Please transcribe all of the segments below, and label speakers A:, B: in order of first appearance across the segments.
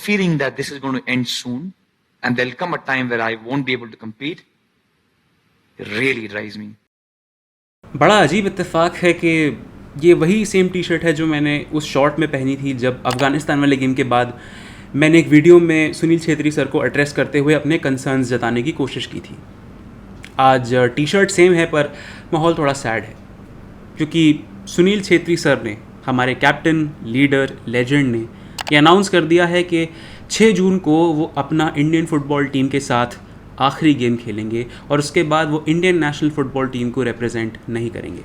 A: feeling that this is going to end soon and there'll come a time where I won't be able to compete, it really drives me.
B: बड़ा अजीब इत्तेफाक है कि ये वही same T shirt है जो मैंने उस शॉट में पहनी थी जब अफ़गानिस्तान वाले गेम के बाद मैंने एक वीडियो में सुनील छेत्री सर को एड्रेस करते हुए अपने कंसर्न्स जताने की कोशिश की थी. आज टी शर्ट सेम है पर माहौल थोड़ा सैड है क्योंकि सुनील छेत्री सर ने, हमारे कैप्टन, लीडर, लेजेंड ने ये अनाउंस कर दिया है कि 6 जून को वो अपना इंडियन फुटबॉल टीम के साथ आखिरी गेम खेलेंगे और उसके बाद वो इंडियन नेशनल फुटबॉल टीम को रिप्रेजेंट नहीं करेंगे.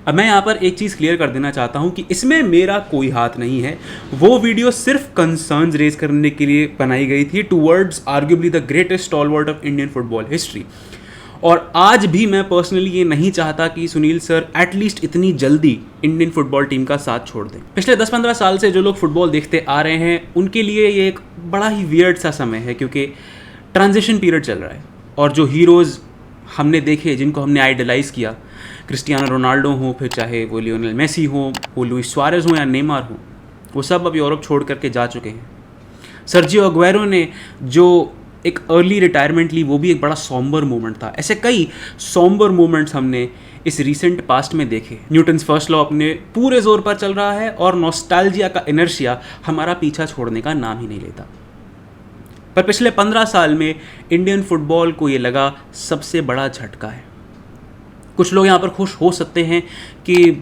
B: अब मैं यहाँ पर एक चीज़ क्लियर कर देना चाहता हूँ कि इसमें मेरा कोई हाथ नहीं है. वो वीडियो सिर्फ कंसर्न्स रेज करने के लिए बनाई गई थी towards arguably the greatest stalwart of Indian football history. और आज भी मैं पर्सनली ये नहीं चाहता कि सुनील सर एटलीस्ट इतनी जल्दी इंडियन फुटबॉल टीम का साथ छोड़ दें. पिछले 10-15 साल से जो लोग फुटबॉल देखते आ रहे हैं उनके लिए ये एक बड़ा ही वियर्ड सा समय है क्योंकि ट्रांजिशन पीरियड चल रहा है और जो हीरोज़ हमने देखे, जिनको हमने आइडलाइज़ किया, क्रिस्टियानो रोनाल्डो हो, फिर चाहे वो लियोनेल मेसी हो, वो लुइस सुआरेज़ हो या नेमार हो, वो सब अब यूरोप छोड़ करके जा चुके हैं. सर्जियो अग्वेरो ने जो एक अर्ली रिटायरमेंट ली वो भी एक बड़ा सॉम्बर मोमेंट था. ऐसे कई सॉम्बर मोमेंट्स हमने इस रीसेंट पास्ट में देखे. न्यूटन्स फर्स्ट लॉ अपने पूरे जोर पर चल रहा है और नॉस्टैल्जिया का इनर्शिया हमारा पीछा छोड़ने का नाम ही नहीं लेता. पर पिछले 15 साल में इंडियन फुटबॉल को ये लगा सबसे बड़ा झटका है. कुछ लोग यहाँ पर खुश हो सकते हैं कि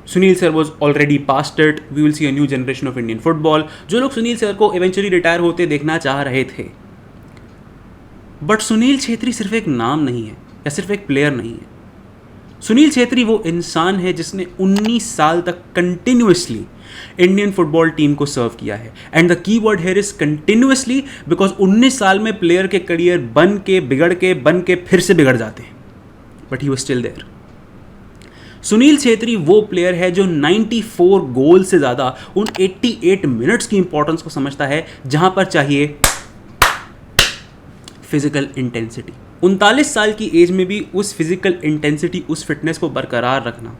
B: Sunil sir was already past it, we will see a new generation of Indian football. जो लोग सुनील सर को इवेंचुअली रिटायर होते देखना चाह रहे थे. बट सुनील छेत्री सिर्फ एक नाम नहीं है या सिर्फ एक प्लेयर नहीं है. सुनील छेत्री वो इंसान है जिसने 19 साल तक कंटिन्यूसली इंडियन फुटबॉल टीम को सर्व किया है. And the key word here is continuously because 19 साल में प्लेयर के करियर बन के बिगड़ के बन के फिर से बिगड़ जाते हैं. But he was still there. Sunil Chhetri वो प्लेयर है जो 94 गोल से ज़्यादा उन 88 मिनट्स की इंपॉर्टेंस को समझता है जहां पर चाहिए फिजिकल इंटेंसिटी. 39 साल की एज में भी उस फिजिकल इंटेंसिटी, उस फिटनेस को बरकरार रखना,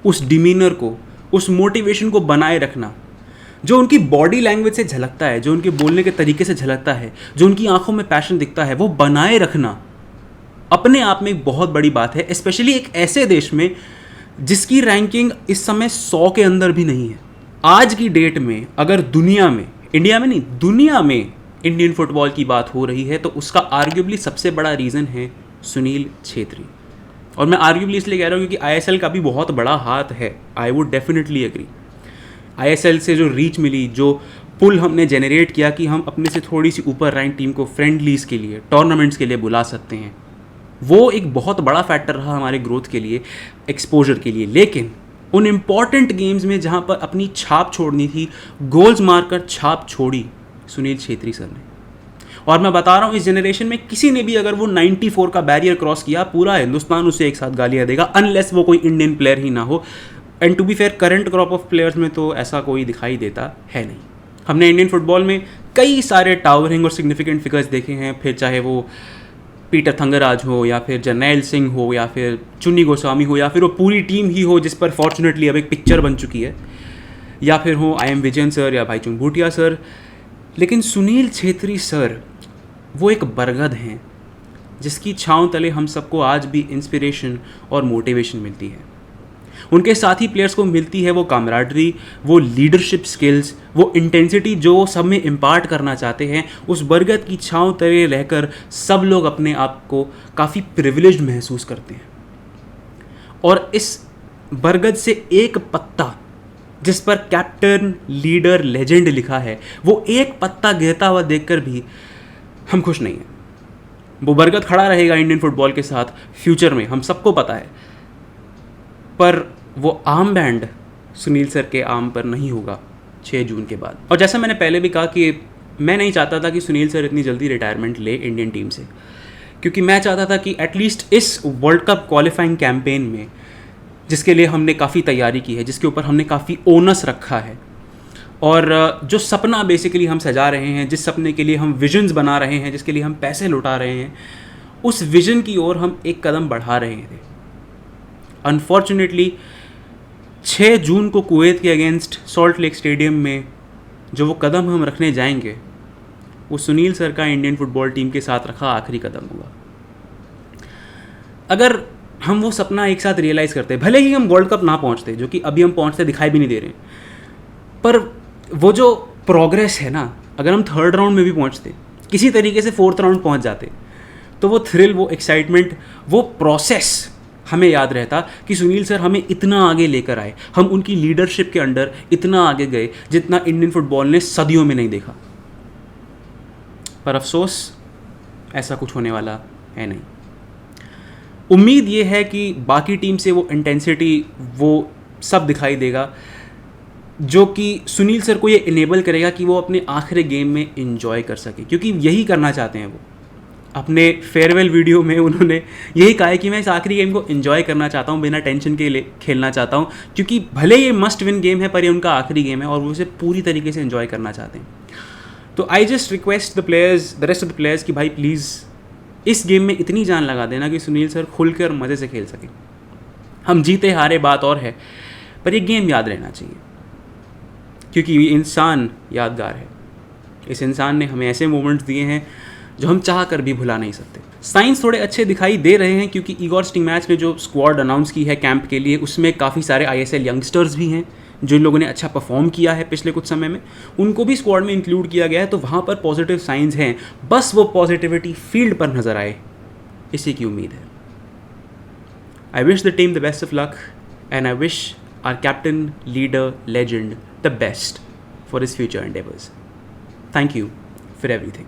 B: उस डिमीनर को, उस मोटिवेशन को बनाए रखना जो उनकी बॉडी लैंग्वेज से झलकता है, जो उनके बोलने के तरीके से झलकता है, जो उनकी आंखों में पैशन दिखता है, वो बनाए रखना अपने आप में एक बहुत बड़ी बात है. स्पेशली एक ऐसे देश में जिसकी रैंकिंग इस समय 100 के अंदर भी नहीं है. आज की डेट में अगर दुनिया में, इंडिया में नहीं, दुनिया में इंडियन फुटबॉल की बात हो रही है तो उसका आर्ग्यूबली सबसे बड़ा रीज़न है सुनील छेत्री. और मैं आर्ग्यूबली इसलिए कह रहा हूँ क्योंकि ISL का भी बहुत बड़ा हाथ है. I would definitely agree. ISL से जो रीच मिली, जो पुल हमने जनरेट किया कि हम अपने से थोड़ी सी ऊपर रैंक टीम को फ्रेंडलीज़ के लिए, टूर्नामेंट्स के लिए बुला सकते हैं, वो एक बहुत बड़ा फैक्टर रहा हमारे ग्रोथ के लिए, एक्सपोजर के लिए. लेकिन उन इम्पॉर्टेंट गेम्स में जहाँ पर अपनी छाप छोड़नी थी, गोल्स मारकर छाप छोड़ी सुनील छेत्री सर ने. और मैं बता रहा हूँ इस जनरेशन में किसी ने भी अगर वो 94 का बैरियर क्रॉस किया, पूरा हिंदुस्तान उसे एक साथ गालियाँ देगा अनलेस वो कोई इंडियन प्लेयर ही ना हो. And to be fair current crop of players में तो ऐसा कोई दिखाई देता है नहीं. हमने इंडियन फुटबॉल में कई सारे टावरिंग और सिग्निफिकेंट फिगर्स देखे हैं, फिर चाहे वो पीटर थंगराज हो या फिर जर्नैल सिंह हो या फिर चुन्नी गोस्वामी हो या फिर वो पूरी टीम ही हो जिस पर फॉर्चुनेटली अब एक पिक्चर बन चुकी है, या फिर हो IM विजयन सर या भाईचुंग भूटिया सर. लेकिन सुनील छेत्री सर वो एक बरगद हैं जिसकी छांव तले हम सबको आज भी इंस्पिरेशन और मोटिवेशन मिलती है. उनके साथी प्लेयर्स को मिलती है वो कामराडरी, वो लीडरशिप स्किल्स, वो इंटेंसिटी जो सब में इम्पार्ट करना चाहते हैं. उस बरगद की छांव तले रहकर सब लोग अपने आप को काफ़ी प्रिविलेज्ड महसूस करते हैं. और इस बरगद से एक पत्ता जिस पर कैप्टन, लीडर, लेजेंड लिखा है, वो एक पत्ता गिरता हुआ देखकर भी हम खुश नहीं हैं. वो बरगद खड़ा रहेगा इंडियन फुटबॉल के साथ फ्यूचर में, हम सबको पता है. पर वो आर्म बैंड सुनील सर के आर्म पर नहीं होगा 6 जून के बाद. और जैसा मैंने पहले भी कहा कि मैं नहीं चाहता था कि सुनील सर इतनी जल्दी रिटायरमेंट ले इंडियन टीम से, क्योंकि मैं चाहता था कि एटलीस्ट इस वर्ल्ड कप क्वालिफाइंग कैंपेन में, जिसके लिए हमने काफ़ी तैयारी की है, जिसके ऊपर हमने काफ़ी ओनस रखा है, और जो सपना बेसिकली हम सजा रहे हैं, जिस सपने के लिए हम विजन्स बना रहे हैं, जिसके लिए हम पैसे लुटा रहे हैं, उस विजन की ओर हम एक कदम बढ़ा रहे थे. अनफॉर्चुनेटली 6 जून को कुवैत के अगेंस्ट सॉल्ट लेक स्टेडियम में जो वो कदम हम रखने जाएंगे वो सुनील सर का इंडियन फुटबॉल टीम के साथ रखा आखिरी कदम होगा। अगर हम वो सपना एक साथ रियलाइज़ करते, भले ही हम वर्ल्ड कप ना पहुंचते, जो कि अभी हम पहुंचते दिखाई भी नहीं दे रहे, पर वो जो प्रोग्रेस है ना, अगर हम थर्ड राउंड में भी पहुंचते, किसी तरीके से फोर्थ राउंड पहुंच जाते, तो वो थ्रिल, वो एक्साइटमेंट, वो प्रोसेस हमें याद रहता कि सुनील सर हमें इतना आगे लेकर आए, हम उनकी लीडरशिप के अंडर इतना आगे गए जितना इंडियन फुटबॉल ने सदियों में नहीं देखा। पर अफसोस ऐसा कुछ होने वाला है नहीं। उम्मीद ये है कि बाकी टीम से वो इंटेंसिटी, वो सब दिखाई देगा जो कि सुनील सर को ये इनेबल करेगा कि वो अपने आखिरी गेम में एंजॉय कर सके, क्योंकि यही करना चाहते हैं वो। अपने फेयरवेल वीडियो में उन्होंने यही कहा है कि मैं इस आखिरी गेम को एंजॉय करना चाहता हूँ, बिना टेंशन के लिए खेलना चाहता हूँ, क्योंकि भले ये मस्ट विन गेम है पर ये उनका आखिरी गेम है और वो उसे पूरी तरीके से एंजॉय करना चाहते हैं। तो I just request the rest of the players कि भाई प्लीज़ इस गेम में इतनी जान लगा देना कि सुनील सर खुलकर मज़े से खेल सकें। हम जीते हारे बात और है, पर ये गेम याद रहना चाहिए, क्योंकि ये इंसान यादगार है। इस इंसान ने हमें ऐसे मोमेंट्स दिए हैं जो हम चाह कर भी भुला नहीं सकते। साइंस थोड़े अच्छे दिखाई दे रहे हैं, क्योंकि इगोर स्टिमैच ने जो स्क्वाड अनाउंस की है कैंप के लिए, उसमें काफ़ी सारे ISL यंगस्टर्स भी हैं जिन लोगों ने अच्छा परफॉर्म किया है पिछले कुछ समय में, उनको भी स्क्वाड में इंक्लूड किया गया है। तो वहाँ पर पॉजिटिव साइंस हैं, बस वो पॉजिटिविटी फील्ड पर नज़र आए, इसी की उम्मीद है। I wish the team the best of luck and I wish our captain, leader, legend the best for his future endeavours. Thank you for everything.